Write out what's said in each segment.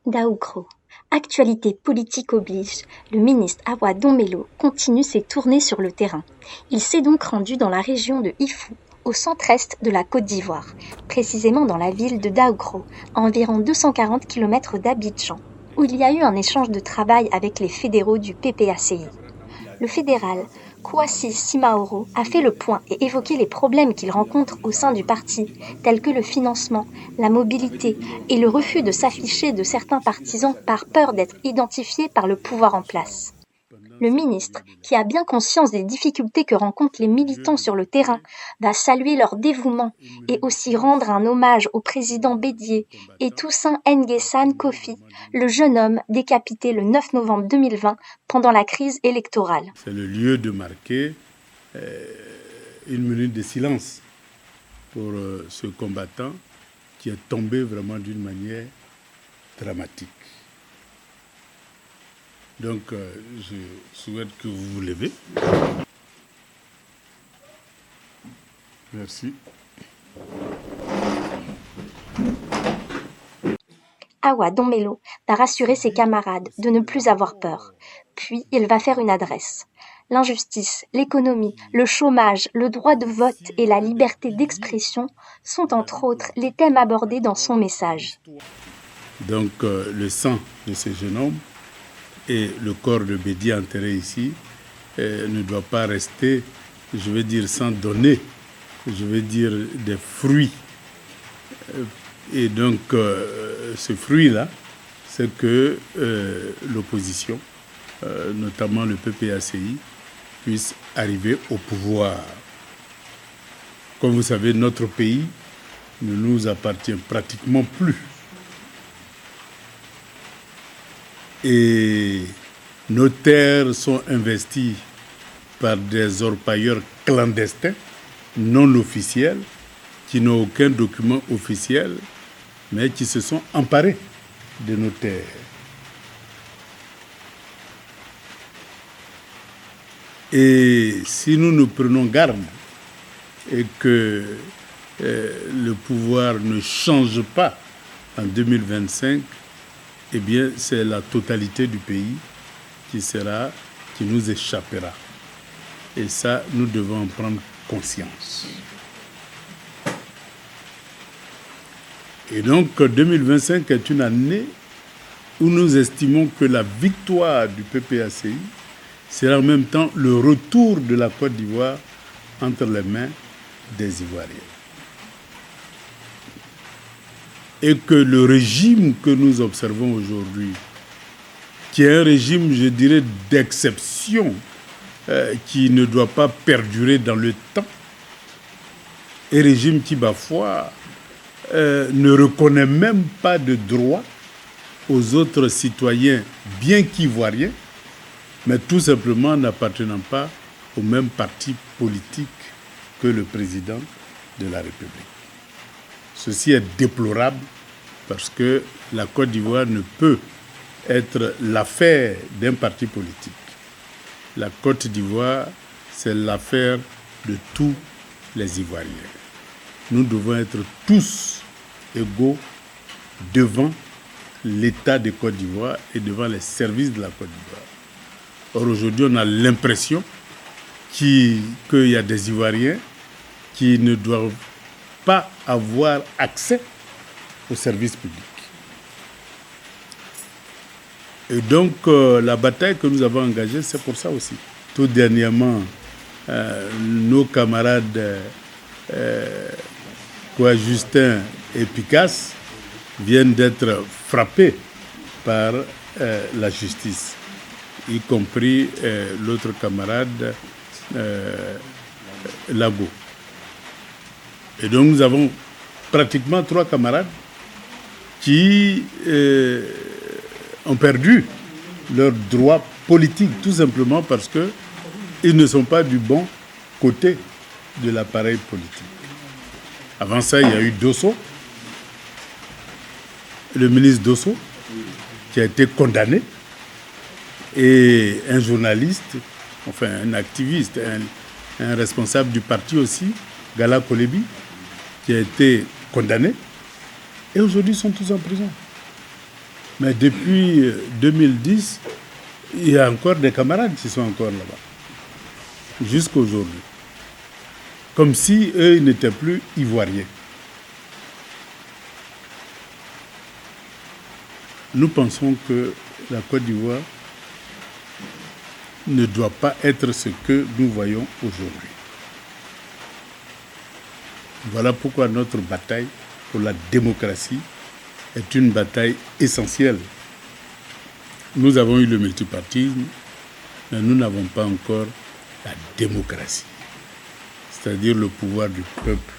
Daoukro. Actualité politique oblige, le ministre Awa Dombello continue ses tournées sur le terrain. Il s'est donc rendu dans la région de Ifou, au centre-est de la Côte d'Ivoire, précisément dans la ville de Daoukro, à environ 240 km d'Abidjan, où il y a eu un échange de travail avec les fédéraux du PPACI. Le fédéral Kouassi Simaoro a fait le point et évoqué les problèmes qu'il rencontre au sein du parti, tels que le financement, la mobilité et le refus de s'afficher de certains partisans par peur d'être identifiés par le pouvoir en place. Le ministre, qui a bien conscience des difficultés que rencontrent les militants sur le terrain, va saluer leur dévouement et aussi rendre un hommage au président Bédié et Toussaint Nguessan Kofi, le jeune homme décapité le 9 novembre 2020 pendant la crise électorale. C'est le lieu de marquer une minute de silence pour ce combattant qui est tombé vraiment d'une manière dramatique. Donc, je souhaite que vous vous levez. Merci. Awa Dombello va rassurer ses camarades de ne plus avoir peur. Puis, il va faire une adresse. L'injustice, l'économie, le chômage, le droit de vote et la liberté d'expression sont entre autres les thèmes abordés dans son message. Donc, le sang de ce jeune homme et le corps de Bédié enterré ici ne doit pas rester, je vais dire, sans donner, je vais dire, des fruits. Et donc, ce fruit-là, c'est que l'opposition, notamment le PPACI, puisse arriver au pouvoir. Comme vous savez, notre pays ne nous appartient pratiquement plus. Et nos terres sont investies par des orpailleurs clandestins, non officiels, qui n'ont aucun document officiel, mais qui se sont emparés de nos terres. Et si nous ne prenons garde et que le pouvoir ne change pas en 2025, eh bien, c'est la totalité du pays qui nous échappera. Et ça, nous devons en prendre conscience. Et donc, 2025 est une année où nous estimons que la victoire du PPACI sera en même temps le retour de la Côte d'Ivoire entre les mains des Ivoiriens. Et que le régime que nous observons aujourd'hui, qui est un régime, je dirais, d'exception, qui ne doit pas perdurer dans le temps, un régime qui, parfois, ne reconnaît même pas de droit aux autres citoyens, bien qu'ivoiriens, mais tout simplement n'appartenant pas au même parti politique que le président de la République. Ceci est déplorable parce que la Côte d'Ivoire ne peut être l'affaire d'un parti politique. La Côte d'Ivoire, c'est l'affaire de tous les Ivoiriens. Nous devons être tous égaux devant l'État de Côte d'Ivoire et devant les services de la Côte d'Ivoire. Or, aujourd'hui, on a l'impression qu'il y a des Ivoiriens qui ne doivent pas avoir accès aux services publics. Et donc, la bataille que nous avons engagée, c'est pour ça aussi. Tout dernièrement, nos camarades Justin et Picasse viennent d'être frappés par la justice, y compris l'autre camarade Lago. Et donc nous avons pratiquement 3 camarades qui ont perdu leurs droits politiques, tout simplement parce qu'ils ne sont pas du bon côté de l'appareil politique. Avant ça, il y a eu Dosso, le ministre Dosso, qui a été condamné, et un journaliste, enfin un activiste, un responsable du parti aussi, Gala Kolebi, qui a été condamné, et aujourd'hui ils sont tous en prison. Mais depuis 2010, il y a encore des camarades qui sont encore là-bas. Jusqu'à aujourd'hui. Comme si eux n'étaient plus ivoiriens. Nous pensons que la Côte d'Ivoire ne doit pas être ce que nous voyons aujourd'hui. Voilà pourquoi notre bataille pour la démocratie est une bataille essentielle. Nous avons eu le multipartisme, mais nous n'avons pas encore la démocratie, c'est-à-dire le pouvoir du peuple,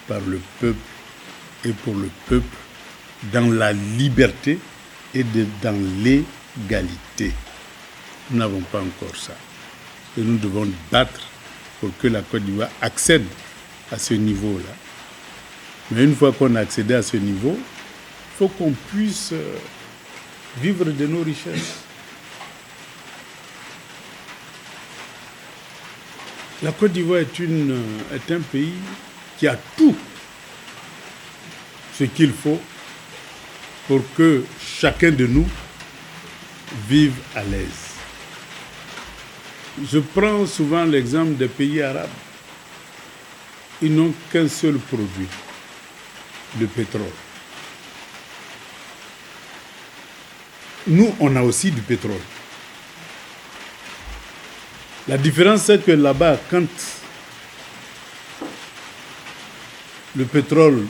par le peuple et pour le peuple, dans la liberté et dans l'égalité. Nous n'avons pas encore ça. Et nous devons battre pour que la Côte d'Ivoire accède à ce niveau-là. Mais une fois qu'on a accédé à ce niveau, il faut qu'on puisse vivre de nos richesses. La Côte d'Ivoire est un pays qui a tout ce qu'il faut pour que chacun de nous vive à l'aise. Je prends souvent l'exemple des pays arabes. Ils n'ont qu'un seul produit, le pétrole. Nous, on a aussi du pétrole. La différence, c'est que là-bas, quand le pétrole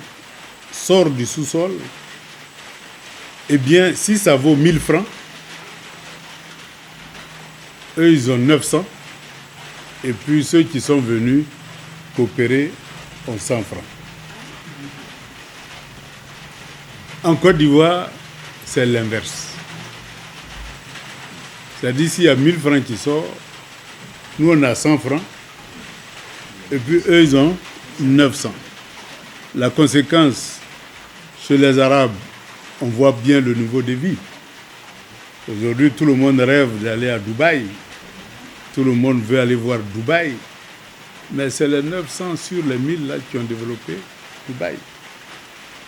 sort du sous-sol, eh bien, si ça vaut 1000 francs, eux, ils ont 900. Et puis, ceux qui sont venus coopérer ont 100 francs. En Côte d'Ivoire, c'est l'inverse. C'est-à-dire, s'il y a 1000 francs qui sortent, nous, on a 100 francs. Et puis, eux, ils ont 900. La conséquence, chez les Arabes, on voit bien le niveau de vie. Aujourd'hui, tout le monde rêve d'aller à Dubaï. Tout le monde veut aller voir Dubaï. Mais c'est les 900 sur les 1000 là qui ont développé Dubaï.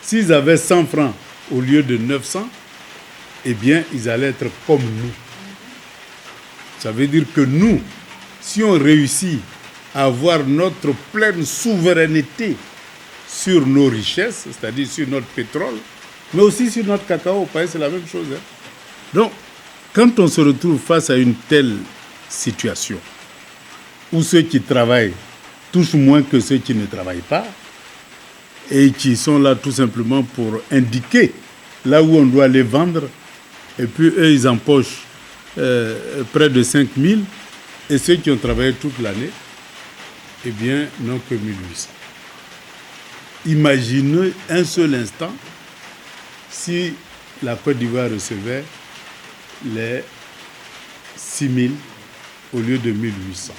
S'ils avaient 100 francs au lieu de 900, eh bien, ils allaient être comme nous. Ça veut dire que nous, si on réussit à avoir notre pleine souveraineté sur nos richesses, c'est-à-dire sur notre pétrole, mais aussi sur notre cacao, c'est la même chose. Donc, quand on se retrouve face à une telle situation, où ceux qui travaillent touchent moins que ceux qui ne travaillent pas, et qui sont là tout simplement pour indiquer là où on doit les vendre, et puis eux, ils empochent près de 5 000, et ceux qui ont travaillé toute l'année, eh bien, n'ont que 1 800. Imaginez un seul instant si la Côte d'Ivoire recevait les 6 000 au lieu de 1 800.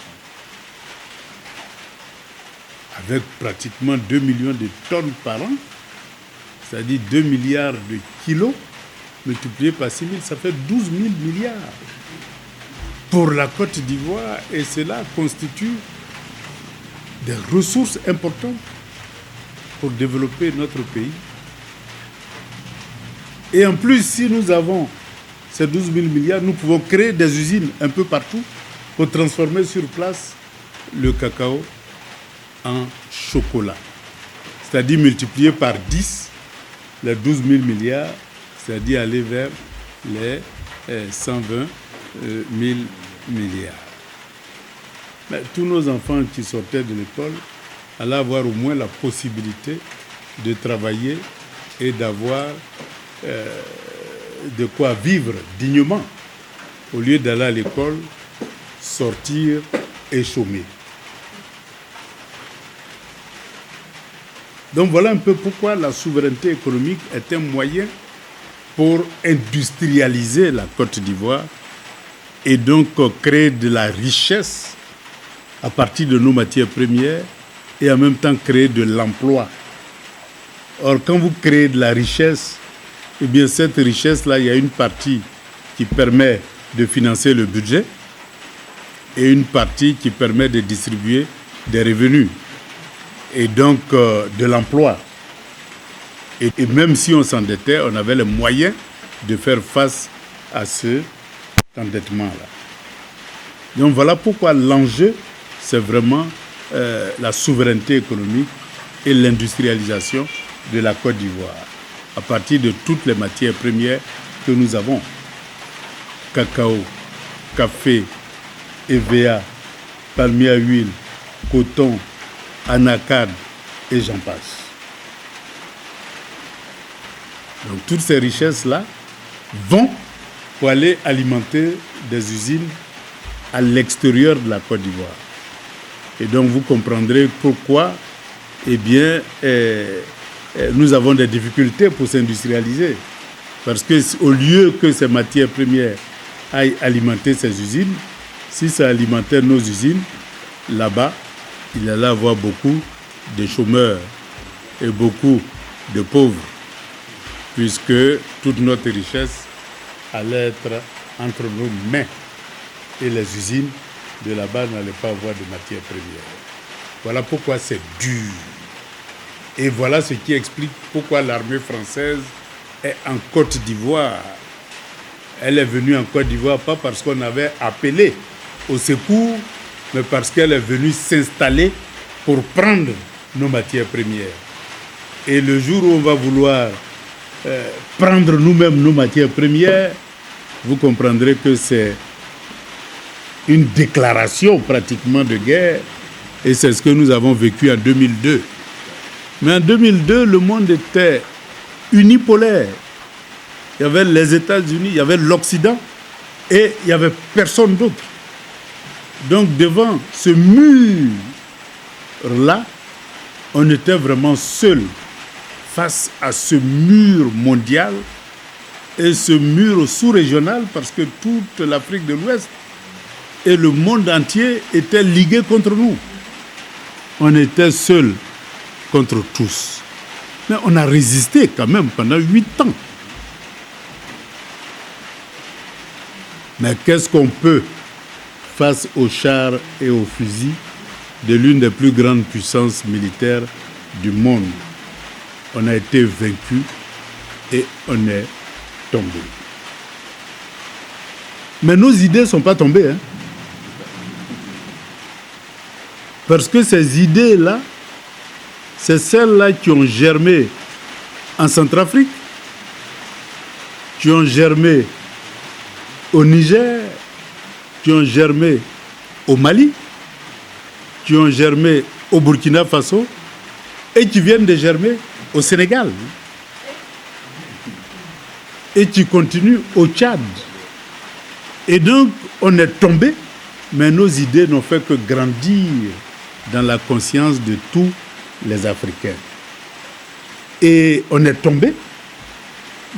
Avec pratiquement 2 millions de tonnes par an, c'est-à-dire 2 milliards de kilos, multiplié par 6 000, ça fait 12 000 milliards pour la Côte d'Ivoire, et cela constitue des ressources importantes pour développer notre pays. Et en plus, si nous avons ces 12 000 milliards, nous pouvons créer des usines un peu partout pour transformer sur place le cacao en chocolat. C'est-à-dire multiplier par 10 les 12 000 milliards, c'est-à-dire aller vers les 120 000 milliards. Mais tous nos enfants qui sortaient de l'école allaient avoir au moins la possibilité de travailler et d'avoir de quoi vivre dignement, au lieu d'aller à l'école, sortir et chômer. Donc voilà un peu pourquoi la souveraineté économique est un moyen pour industrialiser la Côte d'Ivoire et donc créer de la richesse à partir de nos matières premières et en même temps créer de l'emploi. Or, quand vous créez de la richesse, eh bien cette richesse-là, il y a une partie qui permet de financer le budget et une partie qui permet de distribuer des revenus et donc de l'emploi. Et même si on s'endettait, on avait les moyens de faire face à cet endettement-là. Donc voilà pourquoi l'enjeu, c'est vraiment la souveraineté économique et l'industrialisation de la Côte d'Ivoire, à partir de toutes les matières premières que nous avons. Cacao, café, EVA, palmier à huile, coton, anacarde et j'en passe. Donc toutes ces richesses-là vont pour aller alimenter des usines à l'extérieur de la Côte d'Ivoire. Et donc vous comprendrez pourquoi nous avons des difficultés pour s'industrialiser. Parce qu'au lieu que ces matières premières aillent alimenter ces usines, si ça alimentait nos usines, là-bas, il allait y avoir beaucoup de chômeurs et beaucoup de pauvres, puisque toute notre richesse allait être entre nos mains et les usines de là-bas n'allaient pas avoir de matières premières. Voilà pourquoi c'est dur. Et voilà ce qui explique pourquoi l'armée française est en Côte d'Ivoire. Elle est venue en Côte d'Ivoire pas parce qu'on avait appelé au secours, mais parce qu'elle est venue s'installer pour prendre nos matières premières. Et le jour où on va vouloir prendre nous-mêmes nos matières premières, vous comprendrez que c'est une déclaration pratiquement de guerre. Et c'est ce que nous avons vécu en 2002. Mais en 2002, le monde était unipolaire. Il y avait les États-Unis, il y avait l'Occident et il n'y avait personne d'autre. Donc devant ce mur-là, on était vraiment seul face à ce mur mondial et ce mur sous-régional parce que toute l'Afrique de l'Ouest et le monde entier étaient ligués contre nous. On était seuls contre tous. Mais on a résisté quand même pendant 8 ans. Mais qu'est-ce qu'on peut face aux chars et aux fusils de l'une des plus grandes puissances militaires du monde? On a été vaincus et on est tombé. Mais nos idées ne sont pas tombées. Parce que ces idées-là, c'est celles-là qui ont germé en Centrafrique, qui ont germé au Niger, qui ont germé au Mali, qui ont germé au Burkina Faso et qui viennent de germer au Sénégal et qui continuent au Tchad. Et donc, on est tombé, mais nos idées n'ont fait que grandir dans la conscience de tous les Africains. Et on est tombé,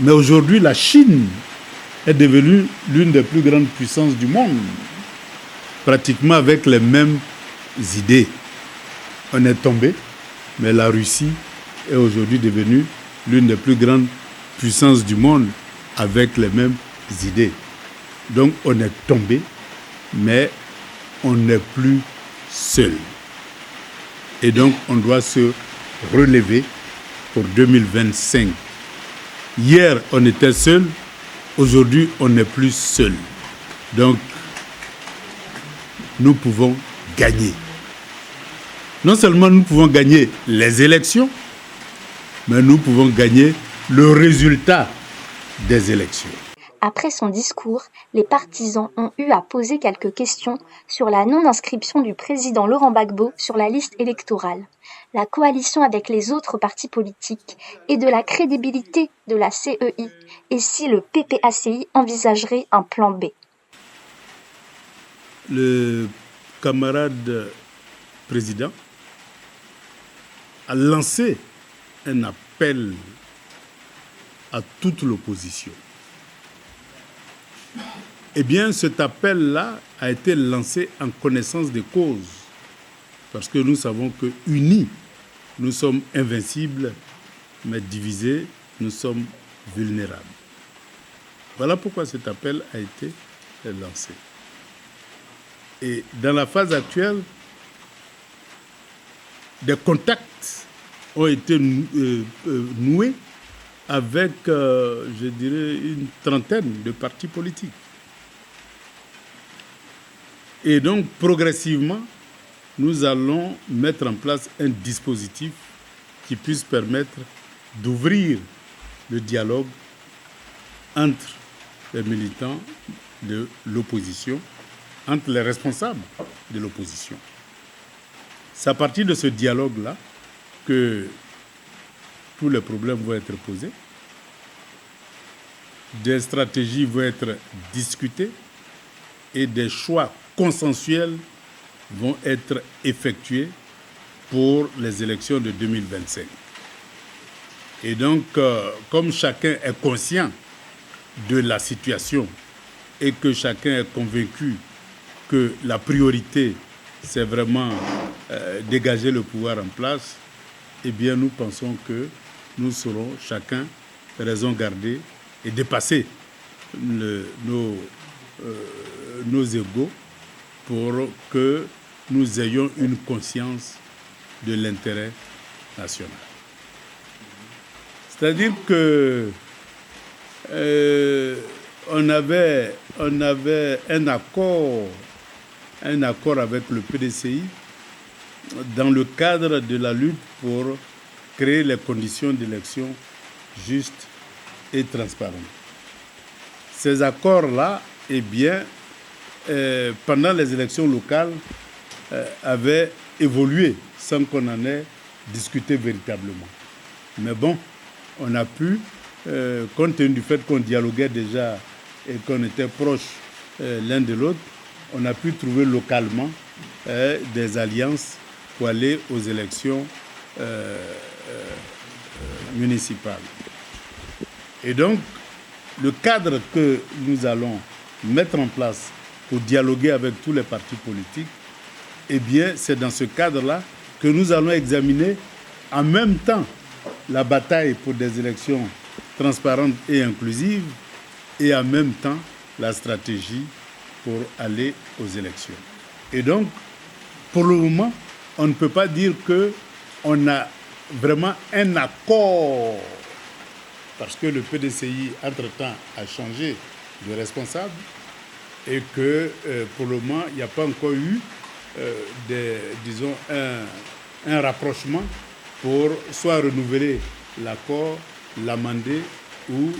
mais aujourd'hui, la Chine est devenue l'une des plus grandes puissances du monde, pratiquement avec les mêmes idées. On est tombé, mais la Russie est aujourd'hui devenue l'une des plus grandes puissances du monde avec les mêmes idées. Donc on est tombé, mais on n'est plus seul. Et donc on doit se relever pour 2025. Hier, on était seul. Aujourd'hui, on n'est plus seul. Donc, nous pouvons gagner. Non seulement nous pouvons gagner les élections, mais nous pouvons gagner le résultat des élections. Après son discours, les partisans ont eu à poser quelques questions sur la non-inscription du président Laurent Gbagbo sur la liste électorale, la coalition avec les autres partis politiques et de la crédibilité de la CEI et si le PPACI envisagerait un plan B. Le camarade président a lancé un appel à toute l'opposition. Eh bien, cet appel-là a été lancé en connaissance des causes, parce que nous savons que unis, nous sommes invincibles, mais divisés, nous sommes vulnérables. Voilà pourquoi cet appel a été lancé. Et dans la phase actuelle, des contacts ont été noués avec, je dirais, une trentaine de partis politiques. Et donc, progressivement, nous allons mettre en place un dispositif qui puisse permettre d'ouvrir le dialogue entre les militants de l'opposition, entre les responsables de l'opposition. C'est à partir de ce dialogue-là que tous les problèmes vont être posés, des stratégies vont être discutées et des choix consensuels vont être effectués pour les élections de 2025. Et donc, comme chacun est conscient de la situation et que chacun est convaincu que la priorité, c'est vraiment dégager le pouvoir en place, eh bien, nous pensons que nous serons chacun raison gardée et dépasser nos égos pour que nous ayons une conscience de l'intérêt national. C'est-à-dire que on avait un accord avec le PDCI dans le cadre de la lutte pour créer les conditions d'élection justes et transparentes. Ces accords-là, eh bien, pendant les élections locales, avaient évolué sans qu'on en ait discuté véritablement. Mais bon, on a pu, compte tenu du fait qu'on dialoguait déjà et qu'on était proches l'un de l'autre, on a pu trouver localement des alliances pour aller aux élections municipales. Et donc, le cadre que nous allons mettre en place pour dialoguer avec tous les partis politiques, eh bien, c'est dans ce cadre-là que nous allons examiner en même temps la bataille pour des élections transparentes et inclusives et en même temps la stratégie pour aller aux élections. Et donc, pour le moment, on ne peut pas dire qu'on a vraiment un accord parce que le PDCI, entre-temps, a changé de responsable et que pour le moment, il n'y a pas encore eu un rapprochement pour soit renouveler l'accord, l'amender ou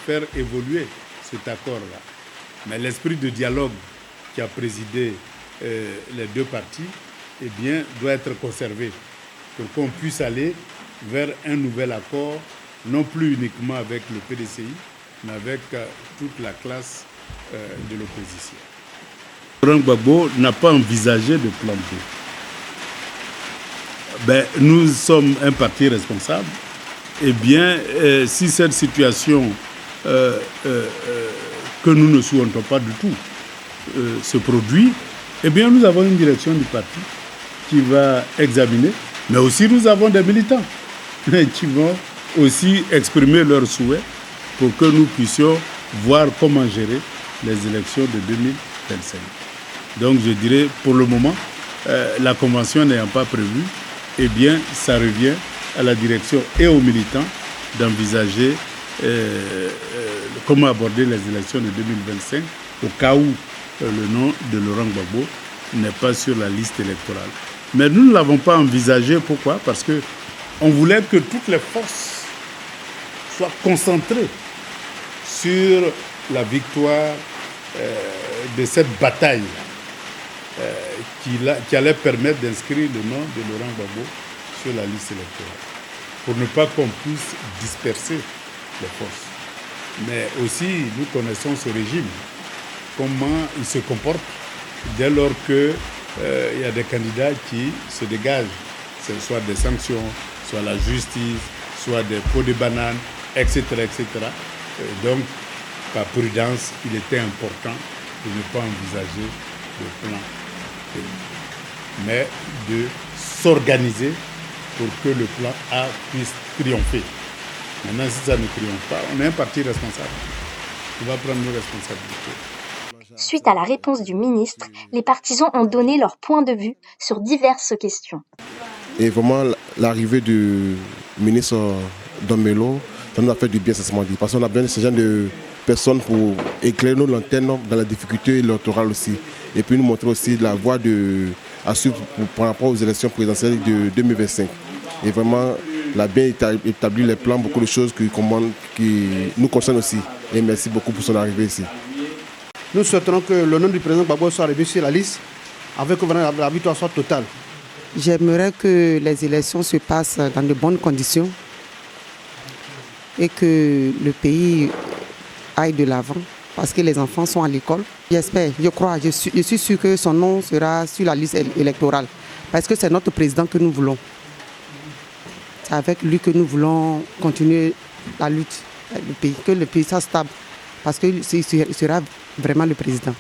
faire évoluer cet accord-là. Mais l'esprit de dialogue qui a présidé les deux parties, eh bien, doit être conservé pour qu'on puisse aller vers un nouvel accord, non plus uniquement avec le PDCI, mais avec toute la classe de l'opposition. Laurent Gbagbo n'a pas envisagé de plan B. Ben, nous sommes un parti responsable. Eh bien, si cette situation que nous ne souhaitons pas du tout se produit, eh bien, nous avons une direction du parti qui va examiner, mais aussi nous avons des militants qui vont aussi exprimer leurs souhaits pour que nous puissions voir comment gérer les élections de 2025. Donc, je dirais, pour le moment, la convention n'ayant pas prévu, eh bien, ça revient à la direction et aux militants d'envisager comment aborder les élections de 2025 au cas où le nom de Laurent Gbagbo n'est pas sur la liste électorale. Mais nous ne l'avons pas envisagé. Pourquoi? Parce qu'on voulait que toutes les forces soient concentrées sur la victoire de cette bataille qui allait permettre d'inscrire le nom de Laurent Gbagbo sur la liste électorale, pour ne pas qu'on puisse disperser les forces. Mais aussi, nous connaissons ce régime, comment il se comporte dès lors qu'il y a des candidats qui se dégagent, soit des sanctions, soit la justice, soit des pots de bananes, etc. etc. Donc, par prudence, il était important de ne pas envisager de plan, mais de s'organiser pour que le plan A puisse triompher. Maintenant, si ça ne triomphe pas, on est un parti responsable. On va prendre nos responsabilités. Suite à la réponse du ministre, les partisans ont donné leur point de vue sur diverses questions. Et vraiment, l'arrivée du ministre Don Melo, Ça nous a fait du bien, sincèrement dit. Parce qu'on a besoin de ce genre de personnes pour éclairer nos lanternes dans la difficulté électorale aussi. Et puis nous montrer aussi la voie à suivre par rapport aux élections présidentielles de 2025. Et vraiment, il a bien établi les plans, beaucoup de choses qui nous concernent aussi. Et merci beaucoup pour son arrivée ici. Nous souhaiterons que le nom du président Gbagbo soit arrivé sur la liste avec que la victoire soit totale. J'aimerais que les élections se passent dans de bonnes conditions et que le pays aille de l'avant parce que les enfants sont à l'école. J'espère, je crois, je suis sûr que son nom sera sur la liste électorale parce que c'est notre président que nous voulons. C'est avec lui que nous voulons continuer la lutte, que le pays soit stable parce qu'il sera vraiment le président.